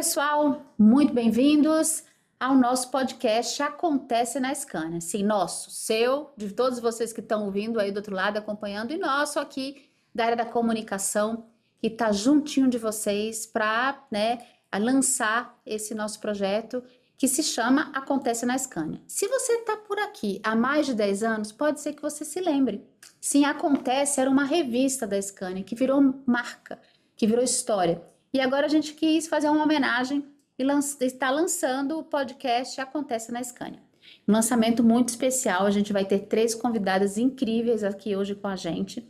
pessoal, muito bem-vindos ao nosso podcast Acontece na Scania. Sim, nosso, seu, de todos vocês que estão ouvindo aí do outro lado, acompanhando, e nosso aqui da área da comunicação, que está juntinho de vocês para, lançar esse nosso projeto que se chama Acontece na Scania. Se você está por aqui há mais de 10 anos, pode ser que você se lembre. Sim, Acontece era uma revista da Scania que virou marca, que virou história. E agora a gente quis fazer uma homenagem e está lançando o podcast Acontece na Scania. Um lançamento muito especial, a gente vai ter 3 convidadas incríveis aqui hoje com a gente.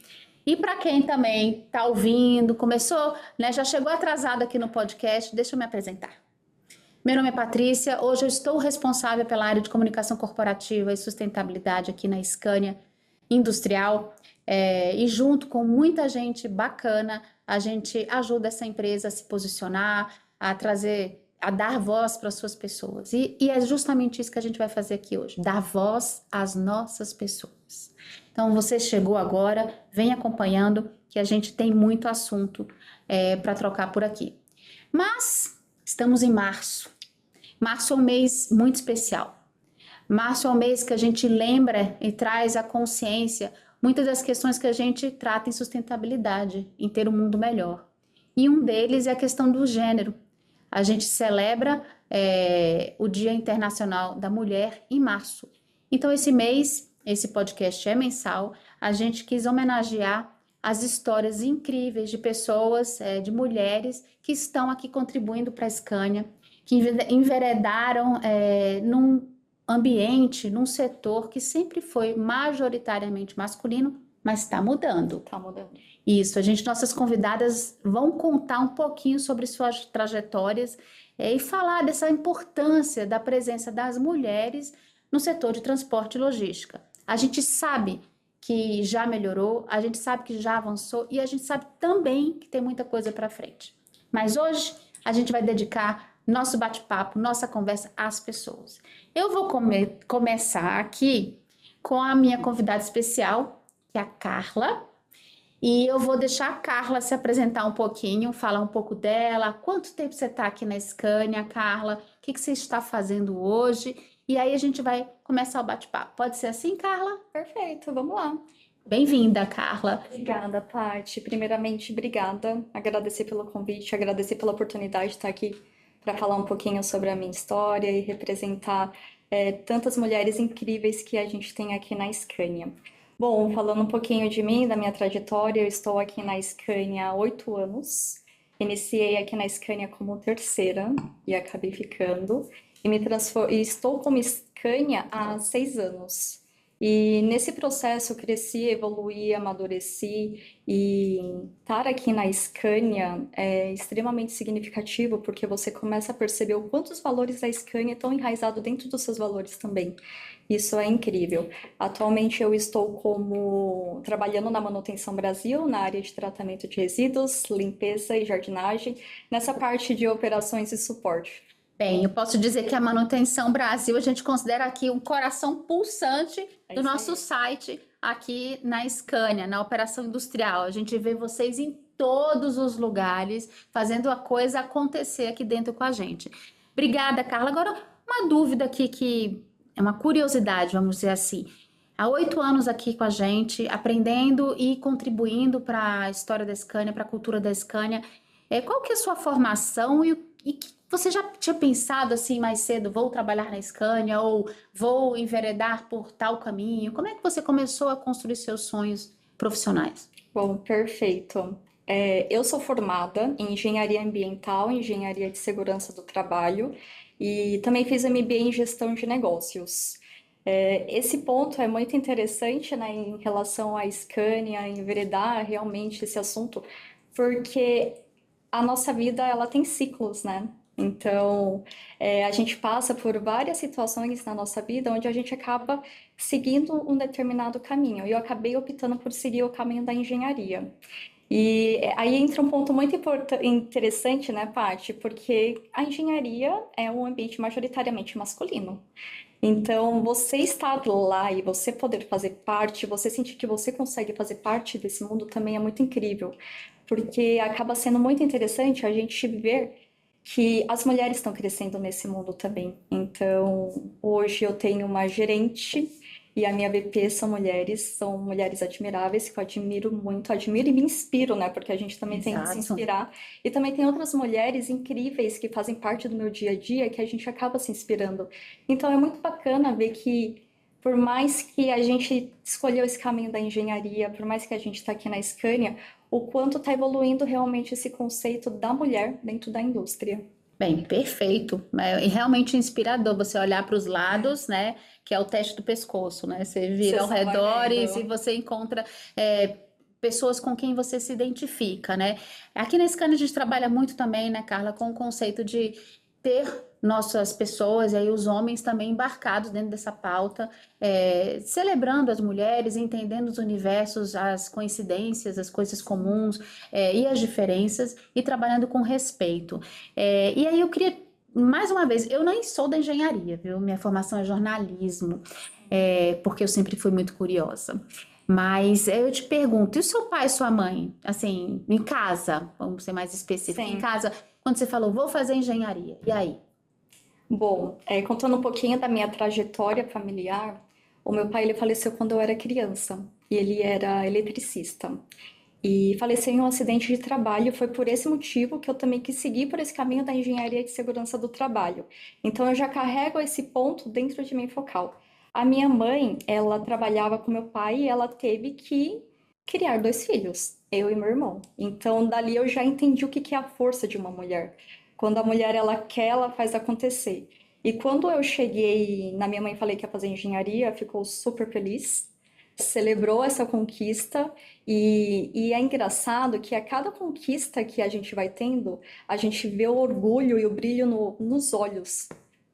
E para quem também está ouvindo, começou, já chegou atrasado aqui no podcast, deixa eu me apresentar. Meu nome é Patrícia, hoje eu estou responsável pela área de comunicação corporativa e sustentabilidade aqui na Scania Industrial. E junto com muita gente bacana, a gente ajuda essa empresa a se posicionar, a trazer, a dar voz para as suas pessoas. E é justamente isso que a gente vai fazer aqui hoje, dar voz às nossas pessoas. Então, você chegou agora, vem acompanhando, que a gente tem muito assunto para trocar por aqui. Mas estamos em março. Março é um mês muito especial. Março é um mês que a gente lembra e traz à consciência muitas das questões que a gente trata em sustentabilidade, em ter um mundo melhor. E um deles é a questão do gênero. A gente celebra o Dia Internacional da Mulher em março. Então, esse mês, esse podcast é mensal, a gente quis homenagear as histórias incríveis de pessoas, de mulheres que estão aqui contribuindo para a Scania, que enveredaram num ambiente, num setor que sempre foi majoritariamente masculino, mas está mudando. Tá mudando. Isso, nossas convidadas vão contar um pouquinho sobre suas trajetórias e falar dessa importância da presença das mulheres no setor de transporte e logística. A gente sabe que já melhorou, a gente sabe que já avançou e a gente sabe também que tem muita coisa para frente. Mas hoje a gente vai dedicar nosso bate-papo, nossa conversa às pessoas. Eu vou começar aqui com a minha convidada especial, que é a Carla, e eu vou deixar a Carla se apresentar um pouquinho, falar um pouco dela, quanto tempo você está aqui na Scania, Carla, o que você está fazendo hoje, e aí a gente vai começar o bate-papo. Pode ser assim, Carla? Perfeito, vamos lá. Bem-vinda, Carla. Obrigada, Paty. Primeiramente, obrigada. Agradecer pelo convite, agradecer pela oportunidade de estar aqui para falar um pouquinho sobre a minha história e representar tantas mulheres incríveis que a gente tem aqui na Scania. Bom, falando um pouquinho de mim, da minha trajetória, eu estou aqui na Scania há 8 anos. Iniciei aqui na Scania como terceira e acabei ficando. E estou como Scania há 6 anos. E nesse processo eu cresci, evoluí, amadureci, e estar aqui na Scania é extremamente significativo porque você começa a perceber o quanto os valores da Scania estão enraizados dentro dos seus valores também. Isso é incrível. Atualmente eu estou trabalhando na Manutenção Brasil, na área de tratamento de resíduos, limpeza e jardinagem, nessa parte de operações e suporte. Bem, eu posso dizer que a Manutenção Brasil a gente considera aqui um coração pulsante do nosso site aqui na Scania, na Operação Industrial. A gente vê vocês em todos os lugares, fazendo a coisa acontecer aqui dentro com a gente. Obrigada, Carla. Agora, uma dúvida aqui que é uma curiosidade, vamos dizer assim. Há 8 anos aqui com a gente, aprendendo e contribuindo para a história da Scania, para a cultura da Scania. Qual que é a sua formação e que você já tinha pensado assim mais cedo, vou trabalhar na Scania ou vou enveredar por tal caminho? Como é que você começou a construir seus sonhos profissionais? Bom, perfeito. Eu sou formada em Engenharia Ambiental, Engenharia de Segurança do Trabalho e também fiz MBA em Gestão de Negócios. Esse ponto é muito interessante, né, em relação à Scania, enveredar realmente esse assunto, porque a nossa vida ela tem ciclos, né? Então, a gente passa por várias situações na nossa vida onde a gente acaba seguindo um determinado caminho. E eu acabei optando por seguir o caminho da engenharia. E aí entra um ponto muito interessante, né, Paty? Porque a engenharia é um ambiente majoritariamente masculino. Então, você estar lá e você poder fazer parte, você sentir que você consegue fazer parte desse mundo também é muito incrível. Porque acaba sendo muito interessante a gente ver que as mulheres estão crescendo nesse mundo também. Então, hoje eu tenho uma gerente e a minha VP são mulheres admiráveis que eu admiro muito, admiro e me inspiro, né? Porque a gente também tem que se Exato. inspirar. E também tem outras mulheres incríveis que fazem parte do meu dia a dia que a gente acaba se inspirando. Então, é muito bacana ver que, por mais que a gente escolheu esse caminho da engenharia, por mais que a gente está aqui na Scania, o quanto está evoluindo realmente esse conceito da mulher dentro da indústria. Bem, perfeito. É realmente inspirador você olhar para os lados, né? Que é o teste do pescoço, né? Você Você vira ao só vai redor e se vendo. você encontra pessoas com quem você se identifica, né? Aqui na Scania a gente trabalha muito também, né, Carla, com o conceito de ter nossas pessoas, e aí os homens também embarcados dentro dessa pauta, celebrando as mulheres, entendendo os universos, as coincidências, as coisas comuns, e as diferenças, e trabalhando com respeito. E aí eu queria, mais uma vez, eu nem sou da engenharia, viu? Minha formação é jornalismo, porque eu sempre fui muito curiosa. Mas eu te pergunto, e o seu pai e sua mãe? Assim, em casa, vamos ser mais específicos, em Sim. casa, quando você falou, vou fazer engenharia, e aí? Bom, contando um pouquinho da minha trajetória familiar, o meu pai ele faleceu quando eu era criança e ele era eletricista. E faleceu em um acidente de trabalho. Foi por esse motivo que eu também quis seguir por esse caminho da engenharia de segurança do trabalho. Então eu já carrego esse ponto dentro de mim focal. A minha mãe, ela trabalhava com meu pai e ela teve que criar dois filhos, eu e meu irmão. Então dali eu já entendi o que que é a força de uma mulher. Quando a mulher ela quer, ela faz acontecer. E quando eu cheguei na minha mãe e falei que ia fazer engenharia, ficou super feliz, celebrou essa conquista e é engraçado que a cada conquista que a gente vai tendo, a gente vê o orgulho e o brilho nos olhos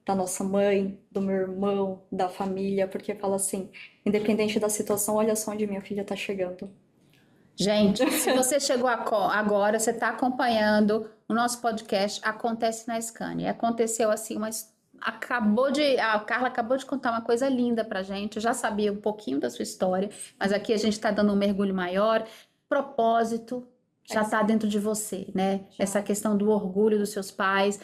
da nossa mãe, do meu irmão, da família, porque fala assim, independente da situação, olha só onde minha filha tá chegando. Gente, se você chegou agora, você está acompanhando o nosso podcast Acontece na Scania. Aconteceu assim, mas a Carla acabou de contar uma coisa linda pra gente. Eu já sabia um pouquinho da sua história, mas aqui a gente está dando um mergulho maior. Propósito já está dentro de você, né? Já. Essa questão do orgulho dos seus pais.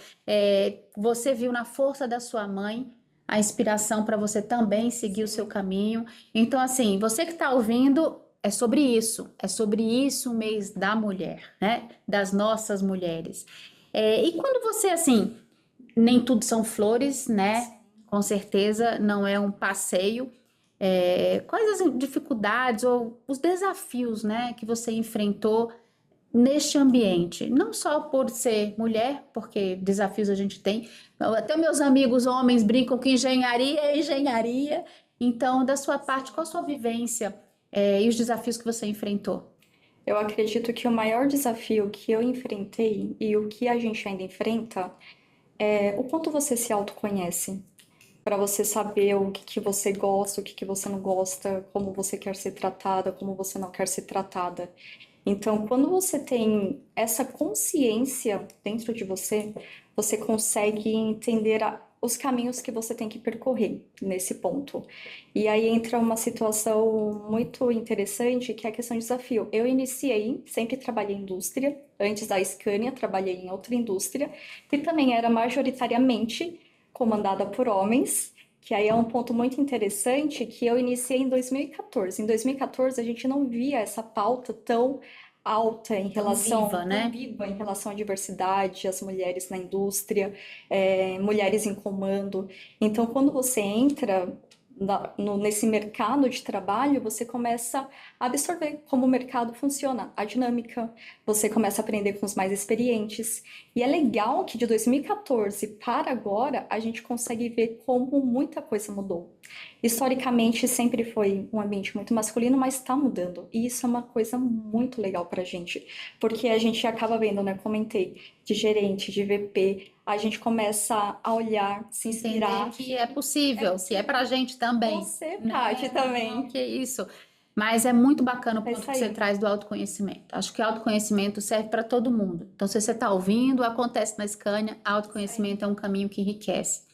Você viu na força da sua mãe a inspiração para você também seguir o seu caminho. Então, assim, você que está ouvindo. É sobre isso o mês da mulher, né? Das nossas mulheres. E quando você, assim, nem tudo são flores, né? Com certeza não é um passeio. Quais as dificuldades ou os desafios, né, que você enfrentou neste ambiente? Não só por ser mulher, porque desafios a gente tem. Até meus amigos homens brincam que engenharia é engenharia. Então, da sua parte, qual a sua vivência, e os desafios que você enfrentou? Eu acredito que o maior desafio que eu enfrentei e o que a gente ainda enfrenta é o quanto você se autoconhece, para você saber o que que você gosta, o que que você não gosta, como você quer ser tratada, como você não quer ser tratada. Então, quando você tem essa consciência dentro de você, você consegue entender os caminhos que você tem que percorrer nesse ponto. E aí entra uma situação muito interessante, que é a questão de desafio. Eu iniciei, sempre trabalhei em indústria, antes da Scania, trabalhei em outra indústria, que também era majoritariamente comandada por homens, que aí é um ponto muito interessante que eu iniciei em 2014. Em 2014 a gente não via essa pauta tão alta em relação, Viva, né? tão viva em relação à diversidade, as mulheres na indústria, mulheres em comando. Então, quando você entra nesse mercado de trabalho, você começa a absorver como o mercado funciona, a dinâmica, você começa a aprender com os mais experientes. E é legal que de 2014 para agora a gente consegue ver como muita coisa mudou. Historicamente sempre foi um ambiente muito masculino, mas está mudando. E isso é uma coisa muito legal para a gente, porque a gente acaba vendo, né? Comentei, de gerente, de VP, a gente começa a olhar, se inspirar. Entender que é possível, que é pra gente também. Você Não, pode também. que isso. Mas é muito bacana o É ponto isso que você aí. traz do autoconhecimento. Acho que autoconhecimento serve para todo mundo. Então, se você está ouvindo, acontece na Scania, autoconhecimento é um caminho que enriquece.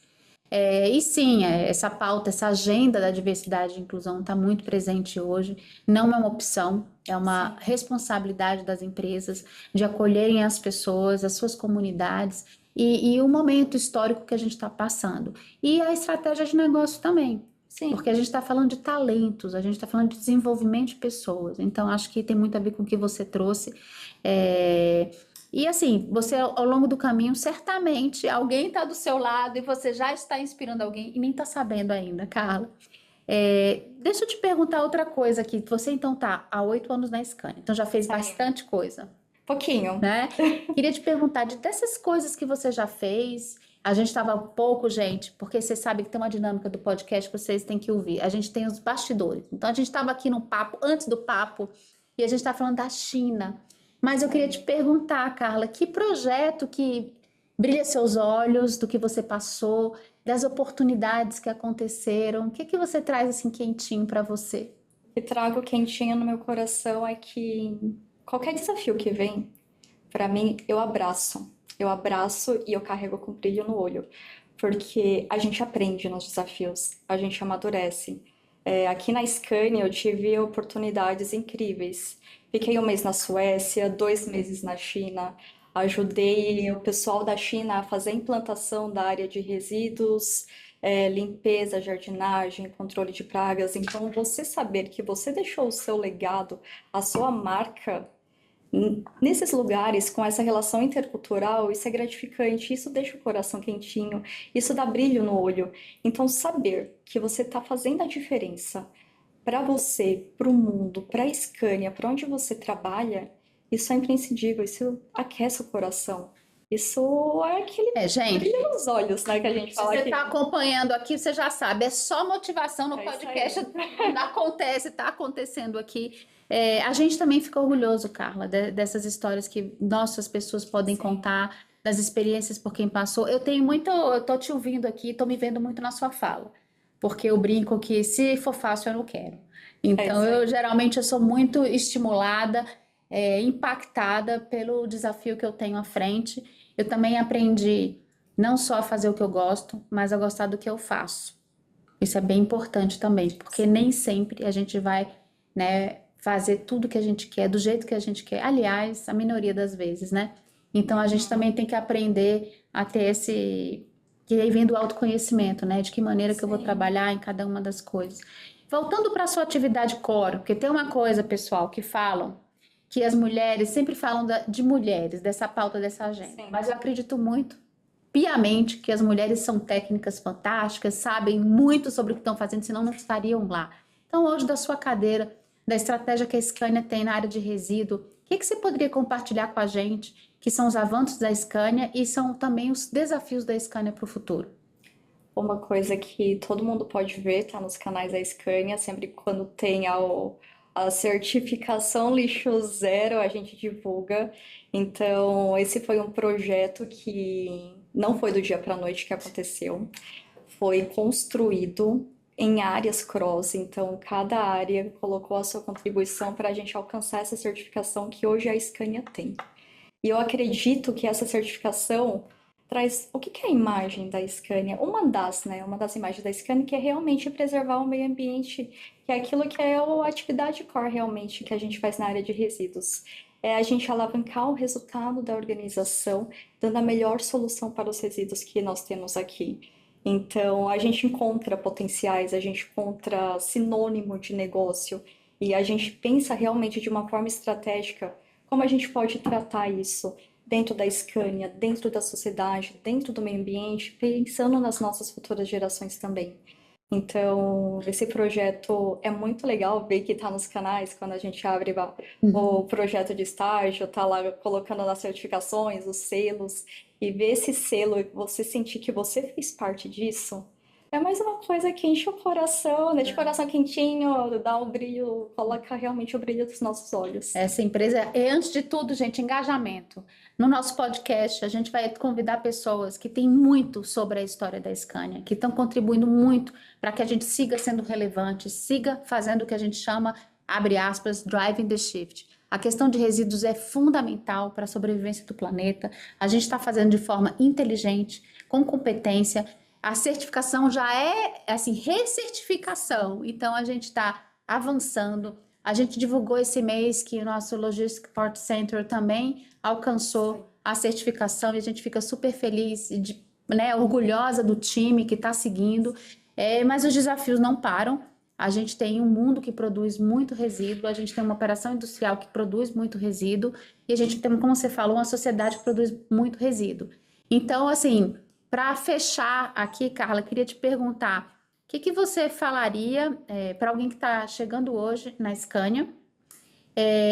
E sim, essa pauta, essa agenda da diversidade e inclusão está muito presente hoje. Não é uma opção, é uma responsabilidade das empresas de acolherem as pessoas, as suas comunidades e o momento histórico que a gente está passando. E a estratégia de negócio também. Sim. Porque a gente está falando de talentos, a gente está falando de desenvolvimento de pessoas. Então, acho que tem muito a ver com o que você trouxe. E assim, você ao longo do caminho, certamente alguém está do seu lado e você já está inspirando alguém e nem está sabendo ainda, Carla. Deixa eu te perguntar outra coisa aqui. Você então tá há 8 anos na Scania, então já fez Sim. bastante coisa, Pouquinho. né? Queria te perguntar, dessas coisas que você já fez, a gente estava pouco, gente, porque você sabe que tem uma dinâmica do podcast que vocês têm que ouvir. A gente tem os bastidores. Então a gente estava aqui no papo, antes do papo, e a gente está falando da China. Mas eu queria te perguntar, Carla, que projeto que brilha seus olhos do que você passou, das oportunidades que aconteceram? O que que você traz assim quentinho para você? O que trago quentinho no meu coração é que qualquer desafio que vem, para mim, eu abraço. Eu abraço e eu carrego com brilho no olho, porque a gente aprende nos desafios, a gente amadurece. Aqui na Scania eu tive oportunidades incríveis. Fiquei um mês na Suécia, 2 meses na China, ajudei o pessoal da China a fazer a implantação da área de resíduos, limpeza, jardinagem, controle de pragas. Então, você saber que você deixou o seu legado, a sua marca nesses lugares, com essa relação intercultural, isso é gratificante, isso deixa o coração quentinho, isso dá brilho no olho. Então, saber que você está fazendo a diferença para você, para o mundo, para a Scania, para onde você trabalha, isso é imprescindível, isso aquece o coração. Isso é aquele Gente, brilho nos olhos, né, que a gente se fala você aqui. está acompanhando aqui, você já sabe, é só motivação no É isso podcast. aí. Acontece, está acontecendo aqui. A gente também fica orgulhoso, Carla, dessas histórias que nossas pessoas podem Sim. contar, das experiências por quem passou. Eu tô te ouvindo aqui, tô me vendo muito na sua fala, porque eu brinco que se for fácil eu não quero. Então, isso aí. geralmente eu sou muito estimulada, impactada pelo desafio que eu tenho à frente. Eu também aprendi não só a fazer o que eu gosto, mas a gostar do que eu faço. Isso é bem importante também, porque nem sempre a gente vai, né, fazer tudo que a gente quer, do jeito que a gente quer. Aliás, a minoria das vezes, né? Então a gente também tem que aprender a ter esse. Que aí vem do autoconhecimento, né? De que maneira que eu vou Sim. trabalhar em cada uma das coisas. Voltando para a sua atividade core, porque tem uma coisa, pessoal, que falam que as mulheres sempre falam de mulheres, dessa pauta, dessa agenda. Sim. Mas eu acredito muito piamente que as mulheres são técnicas fantásticas, sabem muito sobre o que estão fazendo, senão não estariam lá. Então, hoje, da sua cadeira, da estratégia que a Scania tem na área de resíduo, o que você poderia compartilhar com a gente, que são os avanços da Scania e são também os desafios da Scania para o futuro? Uma coisa que todo mundo pode ver, tá nos canais da Scania, sempre quando tem a certificação lixo zero, a gente divulga. Então, esse foi um projeto que não foi do dia para a noite que aconteceu, foi construído em áreas cross, então cada área colocou a sua contribuição para a gente alcançar essa certificação que hoje a Scania tem. E eu acredito que essa certificação traz o que que é a imagem da Scania? Uma das imagens da Scania que é realmente preservar o meio ambiente, que é aquilo que é a atividade core realmente que a gente faz na área de resíduos. É a gente alavancar o resultado da organização, dando a melhor solução para os resíduos que nós temos aqui. Então, a gente encontra potenciais, a gente encontra sinônimo de negócio e a gente pensa realmente de uma forma estratégica como a gente pode tratar isso dentro da Scania, dentro da sociedade, dentro do meio ambiente, pensando nas nossas futuras gerações também. Então, esse projeto é muito legal ver que está nos canais, quando a gente abre o projeto de estágio, tá lá colocando nas certificações, os selos, e ver esse selo e você sentir que você fez parte disso, é mais uma coisa que enche o coração, né? De coração quentinho, dá o brilho, coloca realmente o brilho dos nossos olhos. Essa empresa é, antes de tudo, gente, engajamento. No nosso podcast, a gente vai convidar pessoas que têm muito sobre a história da Scania, que estão contribuindo muito para que a gente siga sendo relevante, siga fazendo o que a gente chama, abre aspas, driving the shift. A questão de resíduos é fundamental para a sobrevivência do planeta. A gente está fazendo de forma inteligente, com competência. A certificação já é, assim, recertificação. Então, a gente está avançando. A gente divulgou esse mês que o nosso Logistic Port Center também alcançou a certificação e a gente fica super feliz, né, orgulhosa do time que está seguindo. Mas os desafios não param. A gente tem um mundo que produz muito resíduo, a gente tem uma operação industrial que produz muito resíduo, e a gente tem, como você falou, uma sociedade que produz muito resíduo. Então, assim, para fechar aqui, Carla, queria te perguntar, o que você falaria para alguém que está chegando hoje na Scania?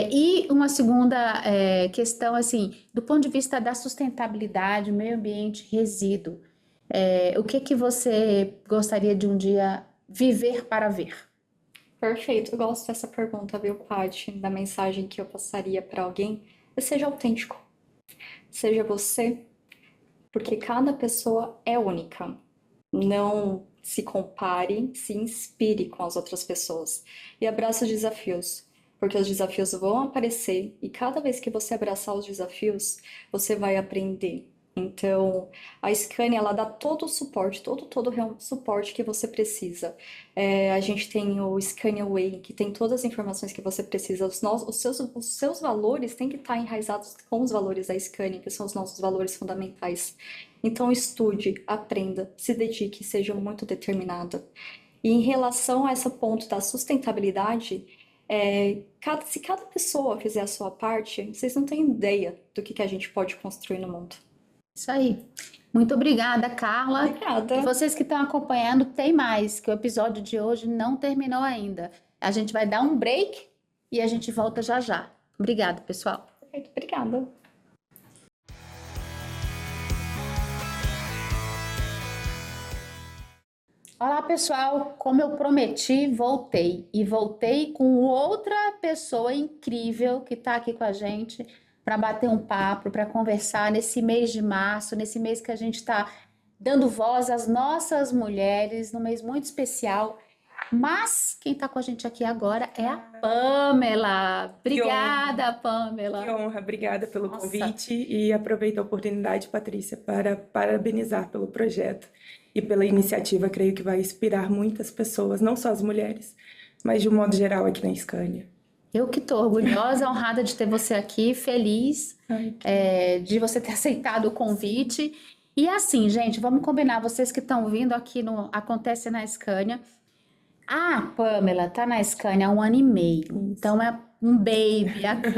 E uma segunda questão, assim, do ponto de vista da sustentabilidade, meio ambiente, resíduo, o que você gostaria de um dia viver para ver? Perfeito, eu gosto dessa pergunta, viu, Paty? Da mensagem que eu passaria para alguém é seja autêntico, seja você, porque cada pessoa é única. Não se compare, se inspire com as outras pessoas e abrace os desafios, porque os desafios vão aparecer e cada vez que você abraçar os desafios, você vai aprender. Então, a Scania, ela dá todo o suporte, todo o suporte que você precisa. A gente tem o Scania Way, que tem todas as informações que você precisa. Os seus valores têm que estar enraizados com os valores da Scania, que são os nossos valores fundamentais. Então, estude, aprenda, se dedique, seja muito determinada. E em relação a esse ponto da sustentabilidade, se cada pessoa fizer a sua parte, vocês não têm ideia do que a gente pode construir no mundo. Isso aí. Muito obrigada, Carla. Obrigada. E vocês que estão acompanhando, tem mais, que o episódio de hoje não terminou ainda. A gente vai dar um break e a gente volta já já. Obrigada, pessoal. Perfeito, obrigada. Olá, pessoal. Como eu prometi, voltei. E voltei com outra pessoa incrível que está aqui com a gente para bater um papo, para conversar nesse mês de março, nesse mês que a gente está dando voz às nossas mulheres, num mês muito especial. Mas quem está com a gente aqui agora é a Pamela. Obrigada, Pamela. Que honra, obrigada pelo Nossa. convite e aproveito a oportunidade, Patrícia, para parabenizar pelo projeto e pela iniciativa. Creio que vai inspirar muitas pessoas, não só as mulheres, mas de um modo geral aqui na Scania. Eu que estou orgulhosa, honrada de ter você aqui, feliz de você ter aceitado o convite. E assim, gente, vamos combinar, vocês que estão vindo aqui no Acontece na Scania. A Pamela tá na Scania há 1 ano e meio, então é um baby aqui.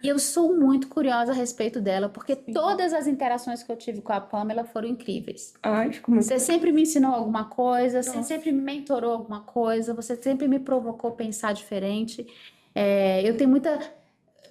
E eu sou muito curiosa a respeito dela, porque todas as interações que eu tive com a Pamela foram incríveis. Ai, fico muito... Você sempre me ensinou alguma coisa, você Nossa. sempre me mentorou alguma coisa, você sempre me provocou a pensar diferente. Eu tenho muita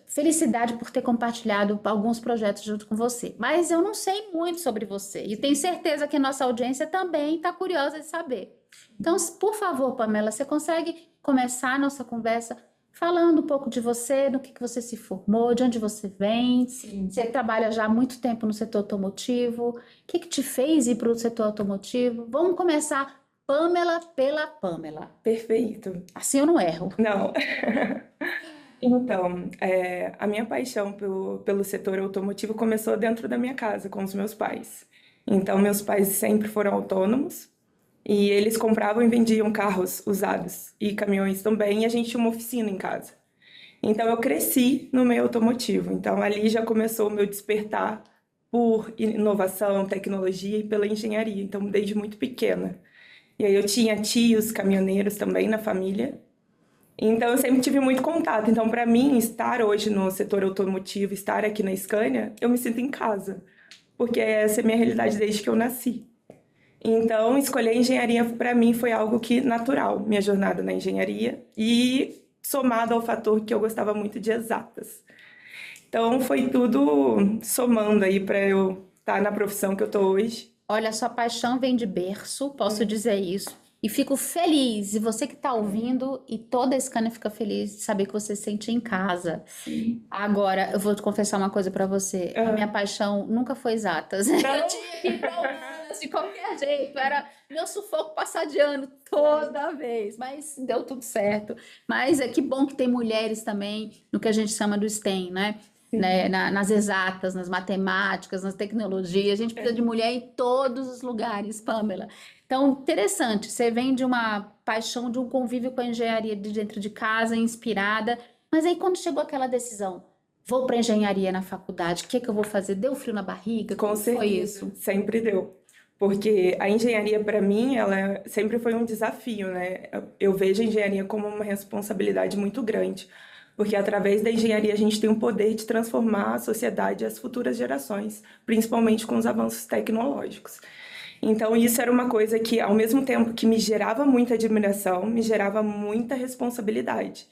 felicidade por ter compartilhado alguns projetos junto com você. Mas eu não sei muito sobre você. E tenho certeza que a nossa audiência também está curiosa de saber. Então, por favor, Pamela, você consegue começar a nossa conversa falando um pouco de você, do que você se formou, de onde você vem? Sim. Você trabalha já há muito tempo no setor automotivo. O que te fez ir para o setor automotivo? Vamos começar, Pamela pela Pamela. Perfeito. Assim eu não erro. Não. Então, a minha paixão pelo setor automotivo começou dentro da minha casa, com os meus pais. Então, meus pais sempre foram autônomos e eles compravam e vendiam carros usados e caminhões também, e a gente tinha uma oficina em casa. Então, eu cresci no meio automotivo. Então, ali já começou o meu despertar por inovação, tecnologia e pela engenharia. Então, desde muito pequena. E aí eu tinha tios caminhoneiros também na família. Então, eu sempre tive muito contato. Então, para mim, estar hoje no setor automotivo, estar aqui na Scania, eu me sinto em casa. Porque essa é a minha realidade desde que eu nasci. Então, escolher engenharia para mim foi algo que natural, minha jornada na engenharia. E somado ao fator que eu gostava muito de exatas. Então, foi tudo somando aí para eu estar na profissão que eu tô hoje. Olha, sua paixão vem de berço, posso dizer isso. E fico feliz, e você que está ouvindo, e toda a Scania fica feliz de saber que você se sente em casa. Sim. Agora, eu vou te confessar uma coisa para você. A minha paixão nunca foi exatas. Eu tinha que ir para humanas de qualquer jeito. Era meu sufoco passar de ano toda vez. Mas deu tudo certo. Mas que bom que tem mulheres também no que a gente chama do STEM, né? Nas exatas, nas matemáticas, nas tecnologias. A gente precisa de mulher em todos os lugares, Pamela. Então, interessante, você vem de uma paixão, de um convívio com a engenharia de dentro de casa, inspirada, mas aí quando chegou aquela decisão, vou para engenharia na faculdade, o que é que eu vou fazer? Deu frio na barriga? Com Como foi certeza, isso? sempre deu. Porque a engenharia, para mim, ela sempre foi um desafio, né? Eu vejo a engenharia como uma responsabilidade muito grande. Porque através da engenharia a gente tem o poder de transformar a sociedade e as futuras gerações, principalmente com os avanços tecnológicos. Então, isso era uma coisa que, ao mesmo tempo que me gerava muita admiração, me gerava muita responsabilidade.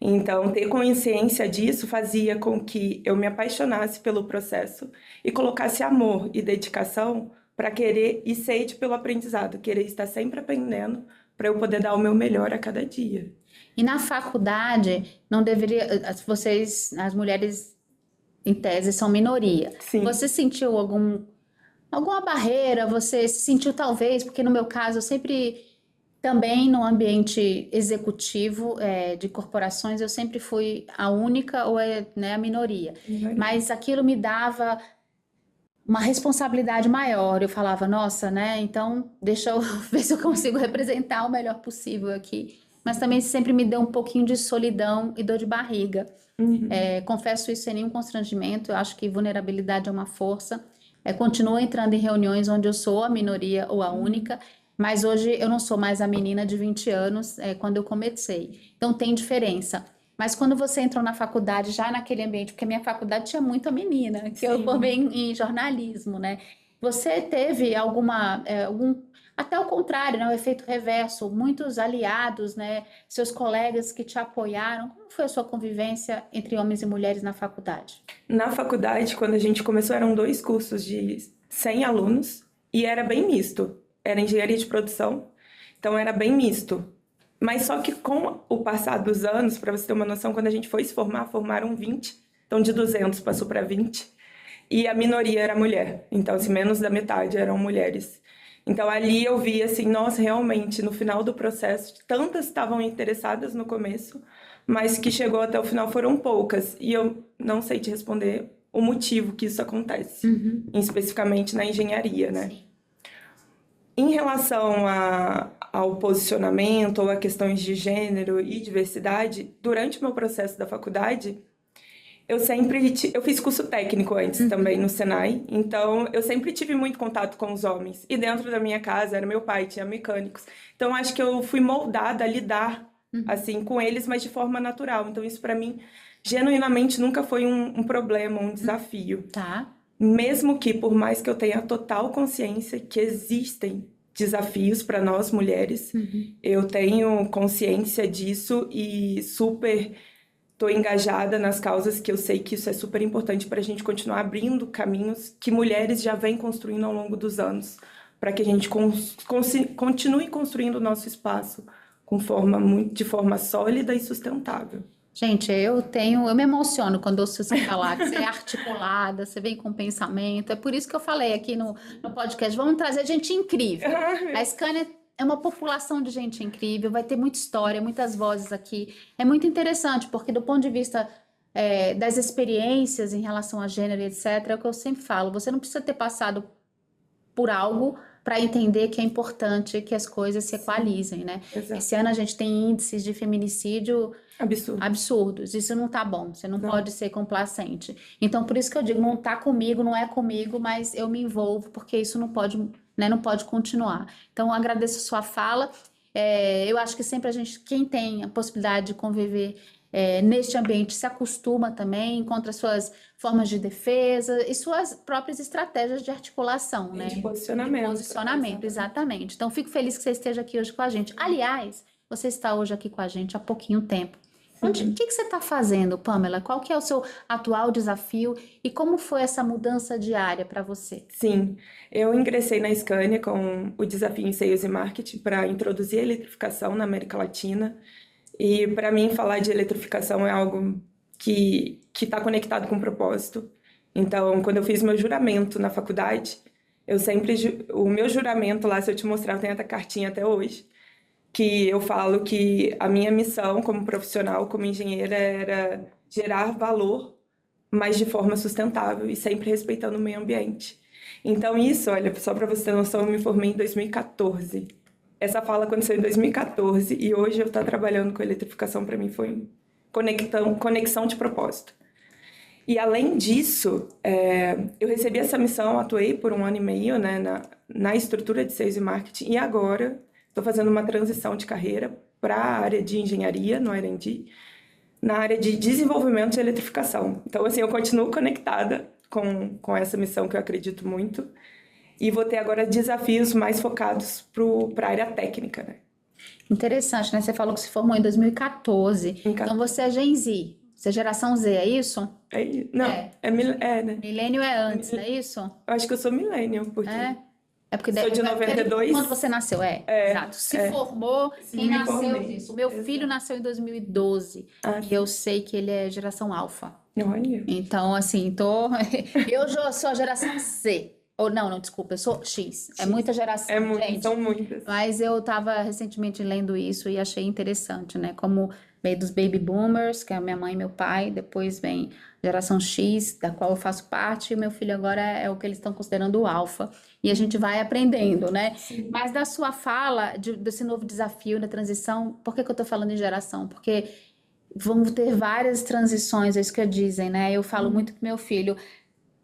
Então, ter consciência disso fazia com que eu me apaixonasse pelo processo e colocasse amor e dedicação para querer e sede pelo aprendizado, querer estar sempre aprendendo para eu poder dar o meu melhor a cada dia. E na faculdade, não deveria. Vocês, as mulheres, em tese, são minoria. Sim. Você sentiu alguma barreira? Você se sentiu talvez, porque no meu caso, eu sempre. Também no ambiente executivo de corporações, eu sempre fui a única ou né, a minoria. Mas aquilo me dava uma responsabilidade maior. Eu falava, nossa, né? Então deixa eu ver se eu consigo representar o melhor possível aqui. Mas também sempre me deu um pouquinho de solidão e dor de barriga. Confesso isso sem nenhum constrangimento. Eu acho que vulnerabilidade é uma força. Continuo entrando em reuniões onde eu sou a minoria ou a única. Mas hoje eu não sou mais a menina de 20 anos quando eu comecei. Então tem diferença. Mas quando você entrou na faculdade, já naquele ambiente, porque a minha faculdade tinha muita menina, que eu formei em jornalismo, né? Você teve algum, até o contrário, né? O efeito reverso, muitos aliados, né? Seus colegas que te apoiaram. Como foi a sua convivência entre homens e mulheres na faculdade? Na faculdade, quando a gente começou, eram 2 cursos de 100 alunos e era bem misto. Era engenharia de produção, então era bem misto. Mas só que com o passar dos anos, para você ter uma noção, quando a gente foi se formar, formaram 20. Então de 200 passou para 20. E a minoria era mulher. Então, assim, menos da metade eram mulheres. Então ali eu vi assim, nossa, realmente, no final do processo, tantas estavam interessadas no começo, mas que chegou até o final foram poucas. E eu não sei te responder o motivo que isso acontece, especificamente na engenharia, né? Sim. Em relação ao posicionamento ou a questões de gênero e diversidade, durante o meu processo da faculdade, eu fiz curso técnico antes também no Senai, então eu sempre tive muito contato com os homens. E dentro da minha casa era meu pai, tinha mecânicos. Então acho que eu fui moldada a lidar assim com eles, mas de forma natural. Então isso para mim genuinamente nunca foi um problema, um desafio. Tá. Mesmo que, por mais que eu tenha total consciência que existem desafios para nós mulheres, eu tenho consciência disso e super estou engajada nas causas que eu sei que isso é super importante para a gente continuar abrindo caminhos que mulheres já vêm construindo ao longo dos anos, para que a gente continue construindo o nosso espaço de forma sólida e sustentável. Gente, eu me emociono quando ouço você falar que você é articulada, você vem com pensamento. É por isso que eu falei aqui no podcast, vamos trazer gente incrível. A Scania é uma população de gente incrível, vai ter muita história, muitas vozes aqui. É muito interessante, porque do ponto de vista das experiências em relação a gênero e etc., é o que eu sempre falo, você não precisa ter passado por algo para entender que é importante que as coisas se equalizem, né? Exato. Esse ano a gente tem índices de feminicídio absurdos. Isso não tá bom, você não pode ser complacente. Então, por isso que eu digo, não tá comigo, não é comigo, mas eu me envolvo, porque isso não pode, né, não pode continuar. Então, eu agradeço a sua fala. Eu acho que sempre quem tem a possibilidade de conviver neste ambiente se acostuma também, encontra suas formas de defesa e suas próprias estratégias de articulação, né? De posicionamento. De posicionamento, exatamente. Então, fico feliz que você esteja aqui hoje com a gente. Aliás, você está hoje aqui com a gente há pouquinho tempo. O que você está fazendo, Pamela? Qual que é o seu atual desafio e como foi essa mudança diária para você? Sim, eu ingressei na Scania com o desafio em Sales e Marketing para introduzir a eletrificação na América Latina. E para mim falar de eletrificação é algo que está conectado com o propósito. Então, quando eu fiz meu juramento na faculdade, o meu juramento lá, se eu te mostrar, eu tenho essa cartinha até hoje, que eu falo que a minha missão como profissional, como engenheira, era gerar valor, mas de forma sustentável e sempre respeitando o meio ambiente. Então isso, olha, só para você ter noção, eu me formei em 2014. Essa fala aconteceu em 2014 e hoje eu estar trabalhando com eletrificação para mim foi conexão de propósito. E além disso, eu recebi essa missão, atuei por 1 ano e meio, né, na estrutura de Sales e Marketing, e agora estou fazendo uma transição de carreira para a área de engenharia, no R&D, na área de desenvolvimento e eletrificação. Então, assim, eu continuo conectada com essa missão que eu acredito muito, e vou ter agora desafios mais focados para a área técnica, né? Interessante, né? Você falou que se formou em 2014. Então você é Gen Z. Você é geração Z, é isso? Não, É. né? Milênio é antes, não é isso? Eu acho que eu sou millennial, porque É porque sou de 92. Quando você nasceu, exato. Se formou, Sim, quem me nasceu formei. disso. O meu filho nasceu em 2012 e eu sei que ele é geração alfa. Olha. Então, assim, eu já sou a geração C. Ou não, desculpa, eu sou X. É muita geração, gente. São muitas. Mas eu estava recentemente lendo isso e achei interessante, né? Como veio dos baby boomers, que é a minha mãe e meu pai, depois vem geração X, da qual eu faço parte, e meu filho agora é o que eles estão considerando o alfa. E a gente vai aprendendo, né? Sim. Mas da sua fala, desse novo desafio na transição, por que eu tô falando em geração? Porque vamos ter várias transições, é isso que dizem, né? Eu falo muito pro meu filho,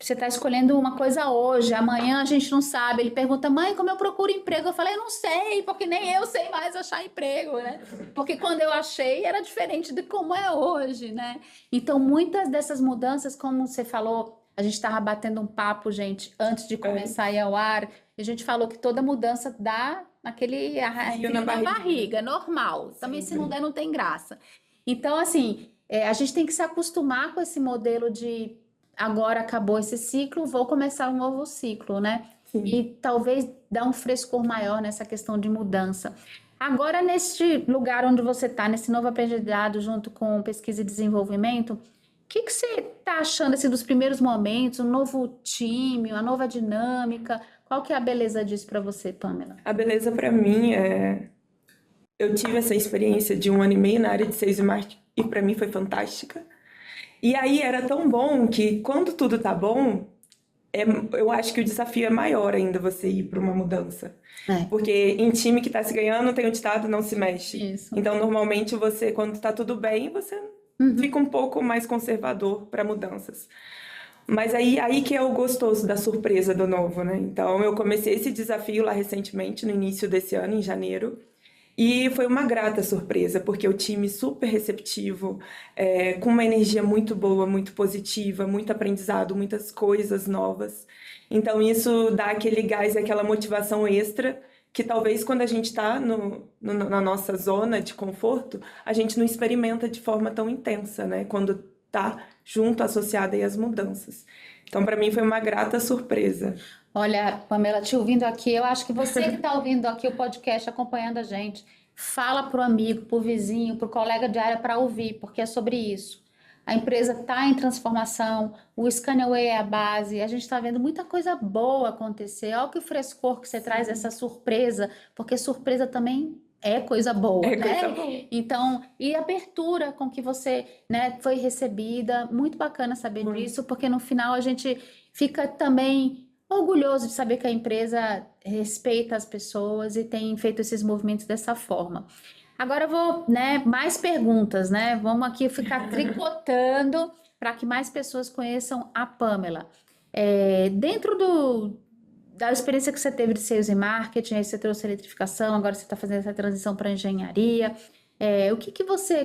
você está escolhendo uma coisa hoje, amanhã a gente não sabe. Ele pergunta, mãe, como eu procuro emprego? Eu falei, eu não sei, porque nem eu sei mais achar emprego, né? Porque quando eu achei era diferente de como é hoje, né? Então, muitas dessas mudanças, como você falou, a gente estava batendo um papo, gente, antes de começar a ir ao ar, e a gente falou que toda mudança dá aquele frio na barriga, normal. Também se não der, não tem graça. Então, assim, a gente tem que se acostumar com esse modelo de agora acabou esse ciclo, vou começar um novo ciclo, né? Sim. E talvez dar um frescor maior nessa questão de mudança. Agora, neste lugar onde você está, nesse novo aprendizado junto com pesquisa e desenvolvimento, o que você está achando assim, dos primeiros momentos, um novo time, uma nova dinâmica? Qual que é a beleza disso para você, Pamela? A beleza para mim eu tive essa experiência de 1 ano e meio na área de Sales e Marketing e para mim foi fantástica. E aí era tão bom que quando tudo tá bom, eu acho que o desafio é maior ainda você ir para uma mudança. Porque em time que tá se ganhando, tem um ditado, não se mexe. Isso. Então, normalmente, você, quando tá tudo bem, você fica um pouco mais conservador para mudanças. Mas aí que é o gostoso da surpresa do novo, né? Então, eu comecei esse desafio lá recentemente, no início desse ano, em janeiro. E foi uma grata surpresa, porque o time super receptivo, com uma energia muito boa, muito positiva, muito aprendizado, muitas coisas novas. Então isso dá aquele gás, aquela motivação extra, que talvez quando a gente está na nossa zona de conforto, a gente não experimenta de forma tão intensa, né? Quando está junto, associada aí às mudanças. Então, para mim, foi uma grata surpresa. Olha, Pamela, te ouvindo aqui, eu acho que você que está ouvindo aqui o podcast, acompanhando a gente, fala para o amigo, para o vizinho, para o colega de área para ouvir, porque é sobre isso. A empresa está em transformação, o Scaniaway é a base, a gente está vendo muita coisa boa acontecer. Olha que frescor que você traz, essa surpresa, porque surpresa também é coisa boa, né? Coisa boa. Então, e a abertura com que você, né, foi recebida, muito bacana saber disso, porque no final a gente fica também orgulhoso de saber que a empresa respeita as pessoas e tem feito esses movimentos dessa forma. Agora eu vou, né, mais perguntas, né? Vamos aqui ficar tricotando para que mais pessoas conheçam a Pamela. Dentro da experiência que você teve de sales e marketing, aí você trouxe a eletrificação, agora você está fazendo essa transição para engenharia.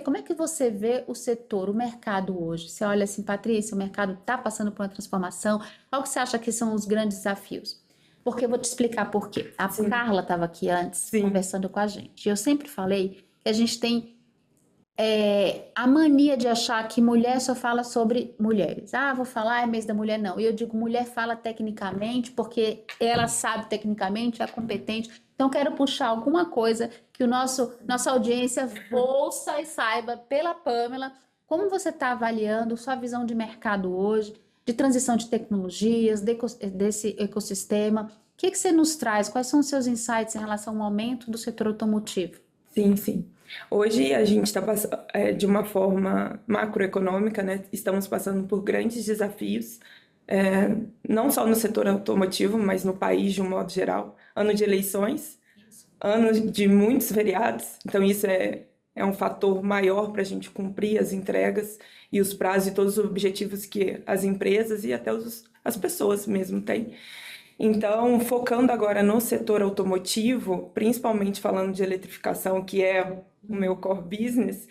Como é que você vê o setor, o mercado hoje? Você olha assim, Patrícia, o mercado está passando por uma transformação. Qual que você acha que são os grandes desafios? Porque eu vou te explicar por quê. A Carla estava aqui antes, conversando com a gente. E eu sempre falei que a gente tem a mania de achar que mulher só fala sobre mulheres. Vou falar, é mês da mulher, não. E eu digo, mulher fala tecnicamente porque ela sabe tecnicamente, é competente. Então, quero puxar alguma coisa que nossa audiência ouça e saiba pela Pamela. Como você está avaliando sua visão de mercado hoje, de transição de tecnologias, desse ecossistema? O que você nos traz? Quais são os seus insights em relação ao aumento do setor automotivo? Sim. Hoje a gente está passando de uma forma macroeconômica, né? Estamos passando por grandes desafios, não só no setor automotivo, mas no país de um modo geral. Ano de eleições, ano de muitos feriados, então isso é é um fator maior para a gente cumprir as entregas e os prazos e todos os objetivos que as empresas e até as pessoas mesmo têm. Então, focando agora no setor automotivo, principalmente falando de eletrificação, que é o meu core business,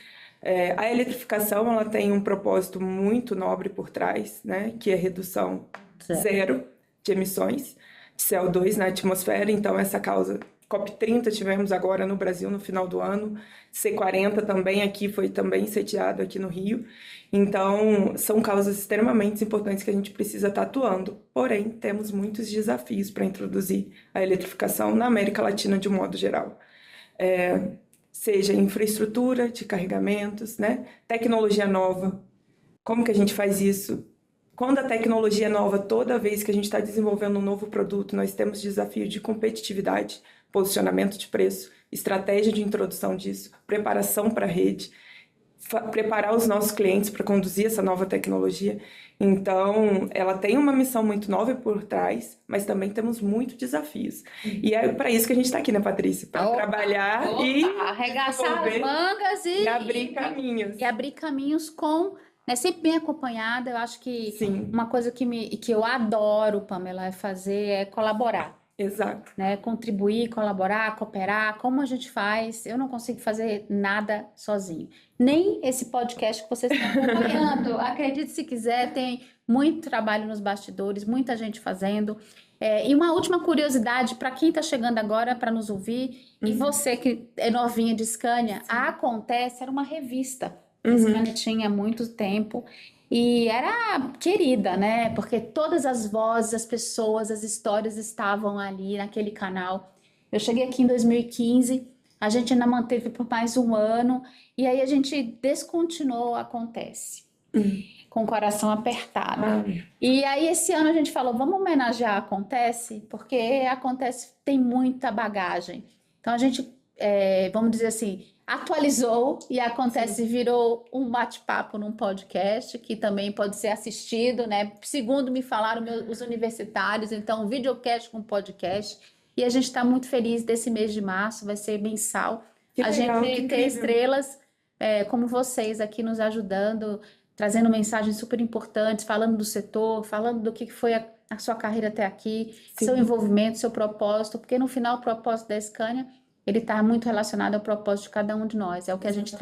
a eletrificação ela tem um propósito muito nobre por trás, né, que é redução zero de emissões de CO2 na atmosfera. Então, essa causa COP30 tivemos agora no Brasil no final do ano, C40 também aqui, foi também sediado aqui no Rio. Então, são causas extremamente importantes que a gente precisa estar atuando. Porém, temos muitos desafios para introduzir a eletrificação na América Latina de um modo geral. Seja infraestrutura de carregamentos, né? Tecnologia nova. Como que a gente faz isso? Quando a tecnologia é nova, toda vez que a gente está desenvolvendo um novo produto, nós temos desafio de competitividade, posicionamento de preço, estratégia de introdução disso, preparação para a rede, preparar os nossos clientes para conduzir essa nova tecnologia. Então, ela tem uma missão muito nova por trás, mas também temos muitos desafios. E é para isso que a gente está aqui, né, Patrícia? Para trabalhar e arregaçar as mangas e abrir caminhos. E abrir caminhos com... Né, sempre bem acompanhada. Eu acho que Sim. Uma coisa que eu adoro, Pamela, fazer é colaborar. Exato. Né? Contribuir, colaborar, cooperar, como a gente faz. Eu não consigo fazer nada sozinho. Nem esse podcast que vocês estão acompanhando. Acredite se quiser, tem muito trabalho nos bastidores, muita gente fazendo. E uma última curiosidade para quem está chegando agora para nos ouvir, e você que é novinha de Scania, a Acontece era uma revista. A Scania tinha muito tempo e era querida, né? Porque todas as vozes, as pessoas, as histórias estavam ali naquele canal. Eu cheguei aqui em 2015, a gente ainda manteve por mais um ano e aí a gente descontinuou Acontece, com o coração apertado. E aí esse ano a gente falou, vamos homenagear a Acontece, porque a Acontece tem muita bagagem. Então a gente, vamos dizer assim, atualizou e Acontece virou um bate-papo num podcast que também pode ser assistido, né? Segundo me falaram os universitários, então um videocast com podcast. E a gente está muito feliz desse mês de março, vai ser mensal. A gente ter estrelas como vocês aqui nos ajudando, trazendo mensagens super importantes, falando do setor, falando do que foi a sua carreira até aqui, seu envolvimento, seu propósito, porque no final o propósito da Scania ele está muito relacionado ao propósito de cada um de nós. É o que a gente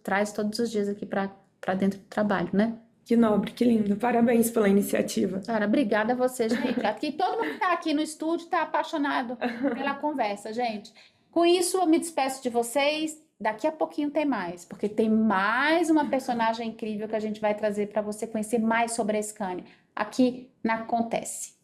traz todos os dias aqui para dentro do trabalho, né? Que nobre, que lindo. Parabéns pela iniciativa. Cara, obrigada a você, gente. Aqui, todo mundo que está aqui no estúdio está apaixonado pela conversa, gente. Com isso, eu me despeço de vocês. Daqui a pouquinho tem mais, porque tem mais uma personagem incrível que a gente vai trazer para você conhecer mais sobre a Scania. Aqui na Acontece.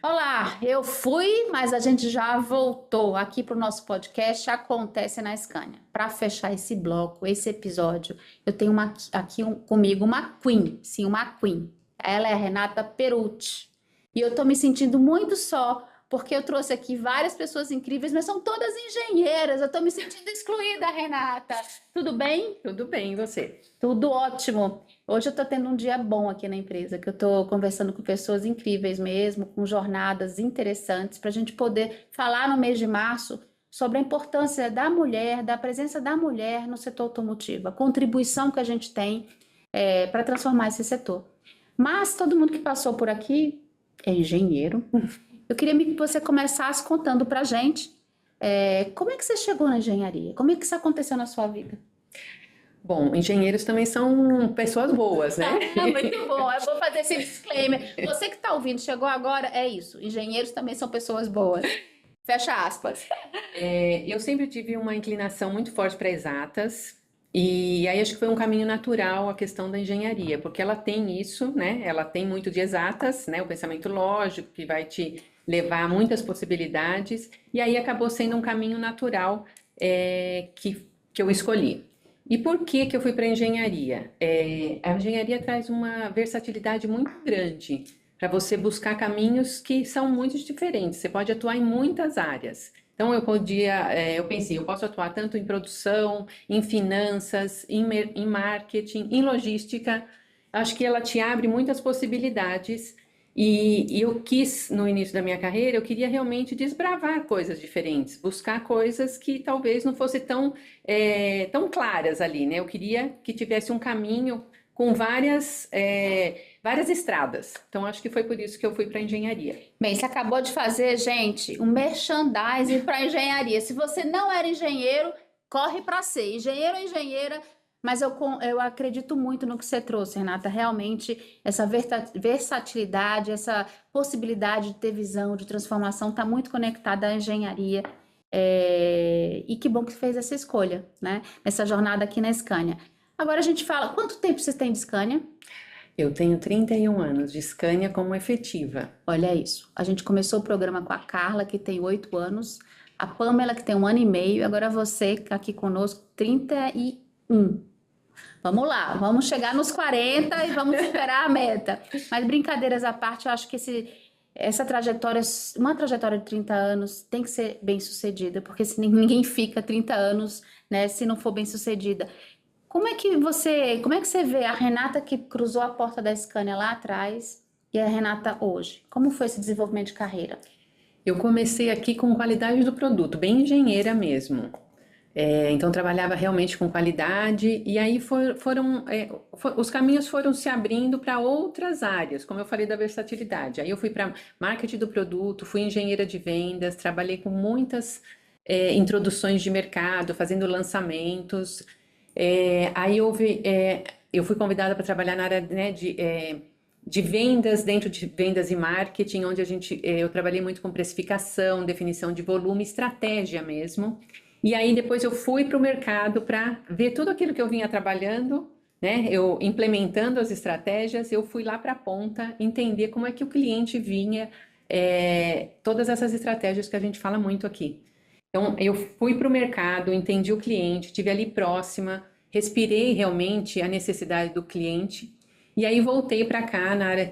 Olá, eu fui, mas a gente já voltou aqui para o nosso podcast Acontece na Scania. Para fechar esse bloco, esse episódio, eu tenho comigo uma Queen, sim, uma Queen. Ela é a Renata Perucci. E eu estou me sentindo muito só, porque eu trouxe aqui várias pessoas incríveis, mas são todas engenheiras. Eu estou me sentindo excluída, Renata. Tudo bem? Tudo bem, e você? Tudo ótimo. Hoje eu estou tendo um dia bom aqui na empresa, que eu estou conversando com pessoas incríveis mesmo, com jornadas interessantes, para a gente poder falar no mês de março sobre a importância da mulher, da presença da mulher no setor automotivo, a contribuição que a gente tem para transformar esse setor. Mas todo mundo que passou por aqui é engenheiro. Eu queria que você começasse contando para a gente como é que você chegou na engenharia, como é que isso aconteceu na sua vida? Bom, engenheiros também são pessoas boas, né? Muito bom, eu vou fazer esse disclaimer. Você que está ouvindo, chegou agora, é isso. Engenheiros também são pessoas boas. Fecha aspas. Eu sempre tive uma inclinação muito forte para exatas. E aí acho que foi um caminho natural a questão da engenharia, porque ela tem isso, né? Ela tem muito de exatas, né? O pensamento lógico que vai te levar a muitas possibilidades. E aí acabou sendo um caminho natural que eu escolhi. E por que eu fui para a engenharia? A engenharia traz uma versatilidade muito grande para você buscar caminhos que são muito diferentes. Você pode atuar em muitas áreas. Então, eu pensei, eu posso atuar tanto em produção, em finanças, em marketing, em logística. Acho que ela te abre muitas possibilidades E eu quis, no início da minha carreira, eu queria realmente desbravar coisas diferentes, buscar coisas que talvez não fossem tão claras ali, né? Eu queria que tivesse um caminho com várias estradas. Então, acho que foi por isso que eu fui para engenharia. Bem, você acabou de fazer, gente, um merchandising para engenharia. Se você não era engenheiro, corre para ser engenheiro ou engenheira. Mas eu acredito muito no que você trouxe, Renata. Realmente, essa versatilidade, essa possibilidade de ter visão, de transformação, está muito conectada à engenharia. E que bom que você fez essa escolha, né? Essa jornada aqui na Scania. Agora a gente fala, quanto tempo você tem de Scania? Eu tenho 31 anos de Scania como efetiva. Olha isso. A gente começou o programa com a Carla, que tem 8 anos, a Pamela, que tem 1 ano e meio, e agora você aqui conosco, 31. Vamos lá, vamos chegar nos 40 e vamos superar a meta. Mas brincadeiras à parte, eu acho que essa trajetória, uma trajetória de 30 anos tem que ser bem sucedida, porque ninguém fica 30 anos, né, se não for bem sucedida. Como é que você vê a Renata que cruzou a porta da Scania lá atrás e a Renata hoje? Como foi esse desenvolvimento de carreira? Eu comecei aqui com qualidade do produto, bem engenheira mesmo. Então, trabalhava realmente com qualidade, e aí os caminhos foram se abrindo para outras áreas, como eu falei da versatilidade. Aí eu fui para marketing do produto, fui engenheira de vendas, trabalhei com muitas introduções de mercado, fazendo lançamentos. Aí eu fui convidada para trabalhar na área, né, de vendas, dentro de vendas e marketing, onde eu trabalhei muito com precificação, definição de volume, estratégia mesmo. E aí depois eu fui para o mercado para ver tudo aquilo que eu vinha trabalhando, né? Eu implementando as estratégias, eu fui lá para a ponta entender como é que o cliente vinha, todas essas estratégias que a gente fala muito aqui. Então eu fui para o mercado, entendi o cliente, estive ali próxima, respirei realmente a necessidade do cliente. E aí voltei para cá na área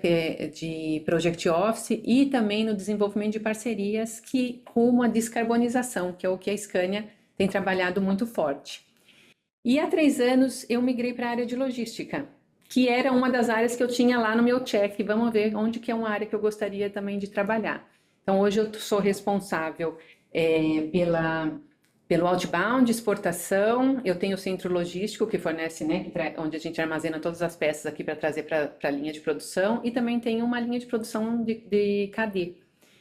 de Project Office e também no desenvolvimento de parcerias que rumo à descarbonização, que é o que a Scania tem trabalhado muito forte. E há 3 anos eu migrei para a área de logística, que era uma das áreas que eu tinha lá no meu check. Vamos ver onde que é uma área que eu gostaria também de trabalhar. Então hoje eu sou responsável pelo outbound, exportação. Eu tenho o centro logístico que fornece, né, onde a gente armazena todas as peças aqui para trazer para a linha de produção, e também tenho uma linha de produção de KD.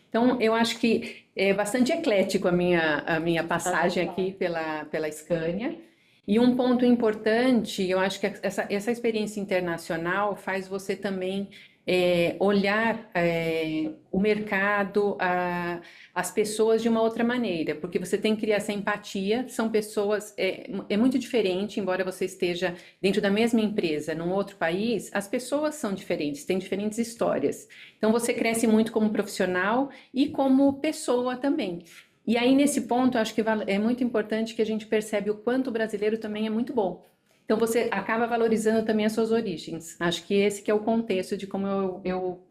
Então, eu acho que é bastante eclético a minha passagem aqui pela Scania. E um ponto importante, eu acho que essa experiência internacional faz você também olhar o mercado, as pessoas de uma outra maneira, porque você tem que criar essa empatia. São pessoas, é muito diferente, embora você esteja dentro da mesma empresa, num outro país, as pessoas são diferentes, têm diferentes histórias. Então você cresce muito como profissional e como pessoa também. E aí nesse ponto, eu acho que é muito importante que a gente percebe o quanto o brasileiro também é muito bom. Então você acaba valorizando também as suas origens. Acho que esse que é o contexto de como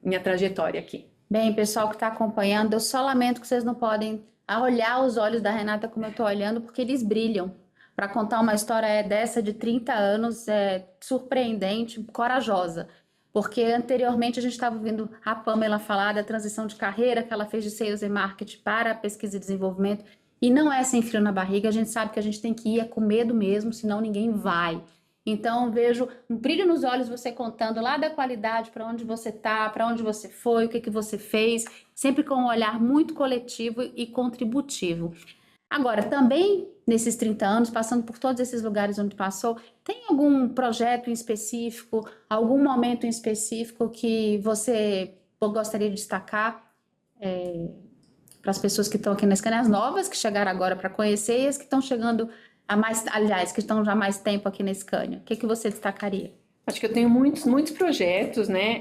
minha trajetória aqui. Bem, pessoal que está acompanhando, eu só lamento que vocês não podem olhar os olhos da Renata como eu estou olhando, porque eles brilham. Para contar uma história dessa de 30 anos, surpreendente, corajosa. Porque anteriormente a gente estava ouvindo a Pamela falar da transição de carreira que ela fez de Sales e Marketing para pesquisa e desenvolvimento. E não é sem frio na barriga, a gente sabe que a gente tem que ir com medo mesmo, senão ninguém vai. Então, vejo um brilho nos olhos você contando lá da qualidade, para onde você está, para onde você foi, o que você fez, sempre com um olhar muito coletivo e contributivo. Agora, também, nesses 30 anos, passando por todos esses lugares onde passou, tem algum projeto em específico, algum momento em específico que você gostaria de destacar para as pessoas que estão aqui na Scania, as novas que chegaram agora para conhecer e as que estão chegando que estão já há mais tempo aqui na Scania? O que você destacaria? Acho que eu tenho muitos projetos, né,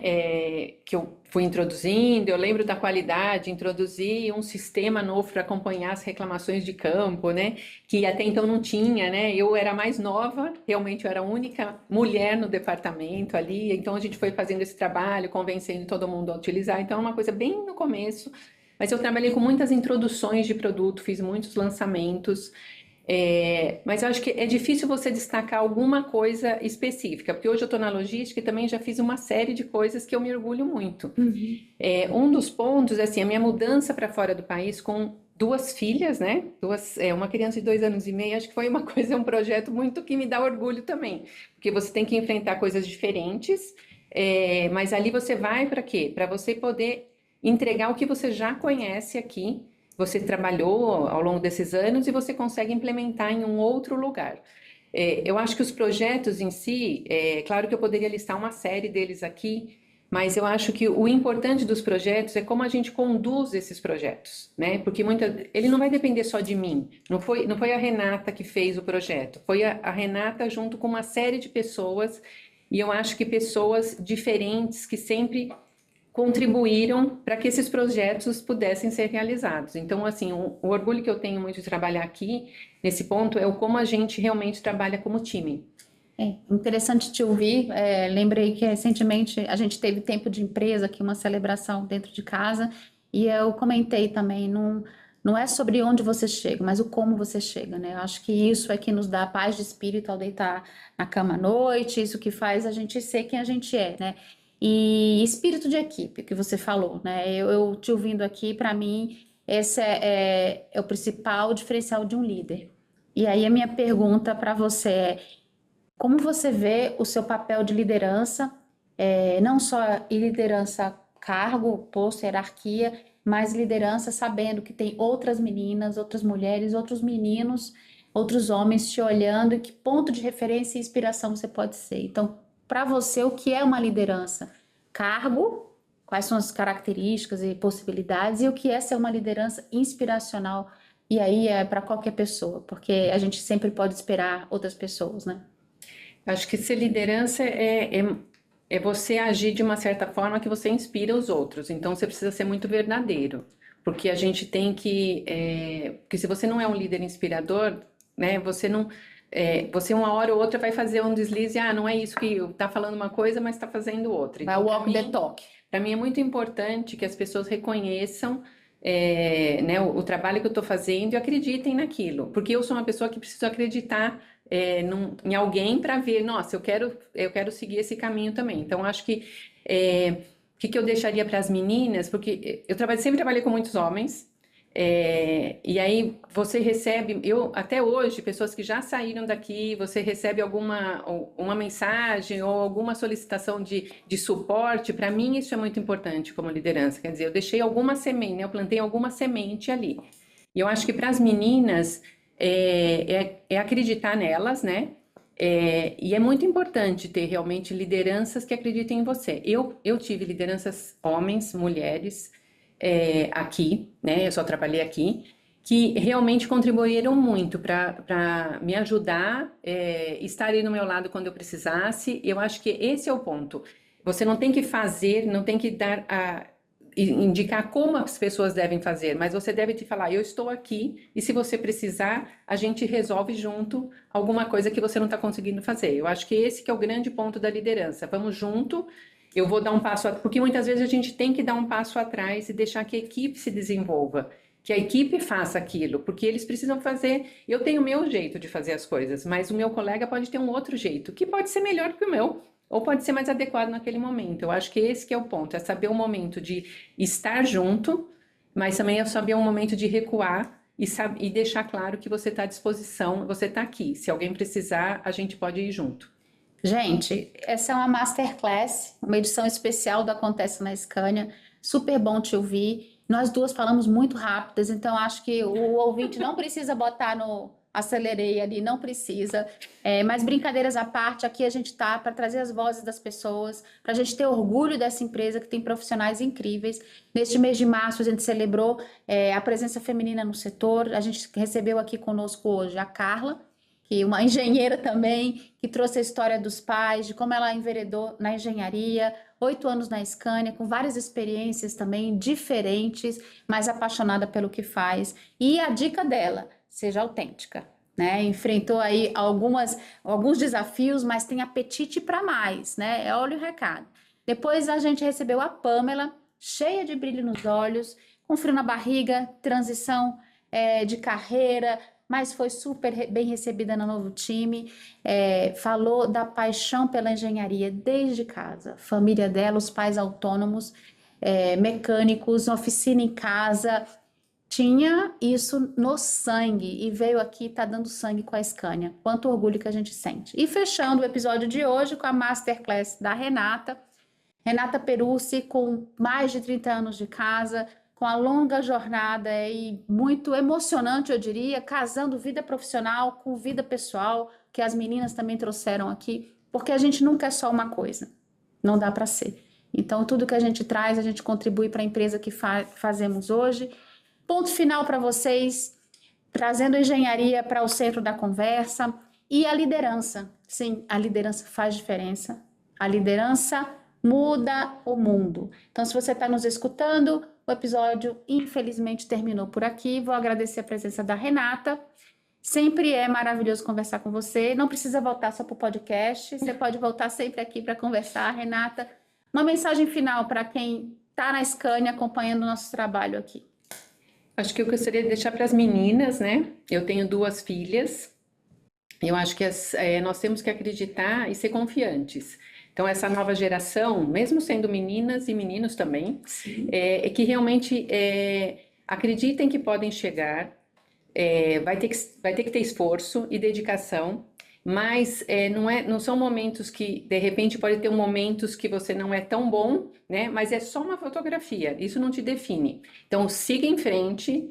que eu fui introduzindo. Eu lembro da qualidade, introduzi um sistema novo para acompanhar as reclamações de campo, né, que até então não tinha, né. Eu era mais nova, realmente eu era a única mulher no departamento ali, então a gente foi fazendo esse trabalho, convencendo todo mundo a utilizar. Então é uma coisa bem no começo, mas eu trabalhei com muitas introduções de produto, fiz muitos lançamentos. Mas eu acho que é difícil você destacar alguma coisa específica, porque hoje eu estou na logística e também já fiz uma série de coisas que eu me orgulho muito. Um dos pontos, assim, a minha mudança para fora do país com 2 filhas, né? Uma criança de 2 anos e meio, acho que foi uma coisa, um projeto muito que me dá orgulho também, porque você tem que enfrentar coisas diferentes, mas ali você vai para quê? Para você poder entregar o que você já conhece aqui, você trabalhou ao longo desses anos e você consegue implementar em um outro lugar. Eu acho que os projetos em si, claro que eu poderia listar uma série deles aqui, mas eu acho que o importante dos projetos é como a gente conduz esses projetos, né? Porque ele não vai depender só de mim. Não foi a Renata que fez o projeto, foi a Renata junto com uma série de pessoas, e eu acho que pessoas diferentes que sempre contribuíram para que esses projetos pudessem ser realizados. Então, assim, o orgulho que eu tenho muito de trabalhar aqui, nesse ponto, é o como a gente realmente trabalha como time. É interessante te ouvir. Lembrei que recentemente a gente teve tempo de empresa aqui, uma celebração dentro de casa, e eu comentei também, não é sobre onde você chega, mas o como você chega, né? Eu acho que isso é que nos dá paz de espírito ao deitar na cama à noite, isso que faz a gente ser quem a gente é, né? E espírito de equipe, que você falou, né? Eu te ouvindo aqui, para mim, esse é o principal diferencial de um líder. E aí a minha pergunta para você é: como você vê o seu papel de liderança, não só liderança cargo, posto, hierarquia, mas liderança sabendo que tem outras meninas, outras mulheres, outros meninos, outros homens te olhando, e que ponto de referência e inspiração você pode ser. Então, para você, o que é uma liderança? Cargo, quais são as características e possibilidades, e o que é ser uma liderança inspiracional? E aí é para qualquer pessoa, porque a gente sempre pode esperar outras pessoas, né? Acho que ser liderança é você agir de uma certa forma que você inspira os outros. Então, você precisa ser muito verdadeiro. Porque a gente tem que... porque se você não é um líder inspirador, né, você não... você uma hora ou outra vai fazer um deslize, não é isso que tá falando uma coisa, mas tá fazendo outra. Vai Então, walk the talk. para mim é muito importante que as pessoas reconheçam né, o trabalho que eu estou fazendo e acreditem naquilo. Porque eu sou uma pessoa que preciso acreditar em alguém para ver, nossa, eu quero seguir esse caminho também. Então, acho que o que eu deixaria para as meninas, porque eu sempre trabalhei com muitos homens, e aí você recebe, até hoje, pessoas que já saíram daqui, você recebe uma mensagem ou alguma solicitação de suporte. Para mim isso é muito importante como liderança, quer dizer, eu deixei alguma semente, né? Eu plantei alguma semente ali. E eu acho que para as meninas é acreditar nelas, né? E é muito importante ter realmente lideranças que acreditem em você. Eu tive lideranças homens, mulheres, aqui, né? Eu só trabalhei aqui, que realmente contribuíram muito para me ajudar, estarem no meu lado quando eu precisasse. Eu acho que esse é o ponto. Você não tem que fazer, não tem que indicar como as pessoas devem fazer, mas você deve te falar, eu estou aqui, e se você precisar, a gente resolve junto alguma coisa que você não está conseguindo fazer. Eu acho que esse que é o grande ponto da liderança. Vamos junto. Eu vou dar um passo, porque muitas vezes a gente tem que dar um passo atrás e deixar que a equipe se desenvolva, que a equipe faça aquilo, porque eles precisam fazer. Eu tenho o meu jeito de fazer as coisas, mas o meu colega pode ter um outro jeito, que pode ser melhor que o meu, ou pode ser mais adequado naquele momento. Eu acho que esse que é o ponto, é saber o momento de estar junto, mas também é saber o momento de recuar e deixar claro que você está à disposição, você está aqui. Se alguém precisar, a gente pode ir junto. Gente, essa é uma masterclass, uma edição especial do Acontece na Scania. Super bom te ouvir. Nós duas falamos muito rápidas, então acho que o ouvinte não precisa botar no acelerei ali, não precisa. Mas brincadeiras à parte, aqui a gente tá para trazer as vozes das pessoas, para a gente ter orgulho dessa empresa que tem profissionais incríveis. Neste mês de março a gente celebrou a presença feminina no setor. A gente recebeu aqui conosco hoje a Carla, que uma engenheira também, que trouxe a história dos pais, de como ela enveredou na engenharia, 8 anos na Scania, com várias experiências também diferentes, mas apaixonada pelo que faz. E a dica dela: seja autêntica, né? Enfrentou aí alguns desafios, mas tem apetite para mais, né? Olha o recado. Depois a gente recebeu a Pamela, cheia de brilho nos olhos, com frio na barriga, transição de carreira, mas foi super bem recebida no novo time. Falou da paixão pela engenharia desde casa. Família dela, os pais autônomos, mecânicos, oficina em casa. Tinha isso no sangue e veio aqui, tá dando sangue com a Scania. Quanto orgulho que a gente sente. E fechando o episódio de hoje com a Masterclass da Renata. Renata Peruzzi, com mais de 30 anos de casa, com a longa jornada e muito emocionante, eu diria, casando vida profissional com vida pessoal, que as meninas também trouxeram aqui, porque a gente nunca é só uma coisa, não dá para ser. Então, tudo que a gente traz, a gente contribui para a empresa que fazemos hoje. Ponto final para vocês, trazendo engenharia para o centro da conversa e a liderança. Sim, a liderança faz diferença. A liderança muda o mundo. Então, se você está nos escutando, o episódio infelizmente terminou por aqui. Vou agradecer a presença da Renata. Sempre é maravilhoso conversar com você. Não precisa voltar só para o podcast. Você pode voltar sempre aqui para conversar, Renata. Uma mensagem final para quem está na Scania acompanhando o nosso trabalho aqui. Acho que eu gostaria de deixar para as meninas, né? Eu tenho 2 filhas. Eu acho que nós temos que acreditar e ser confiantes. Então, essa nova geração, mesmo sendo meninas e meninos também, que realmente acreditem que podem chegar, vai ter que ter esforço e dedicação, mas não são momentos que, de repente, pode ter momentos que você não é tão bom, né? Mas é só uma fotografia, isso não te define. Então, siga em frente,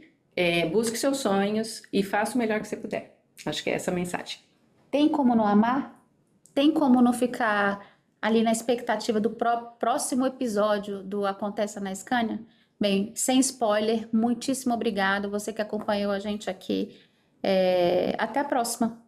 busque seus sonhos e faça o melhor que você puder. Acho que é essa a mensagem. Tem como não amar? Tem como não ficar ali na expectativa do próximo episódio do Acontece na Scania? Bem, sem spoiler, muitíssimo obrigado, você que acompanhou a gente aqui. Até a próxima.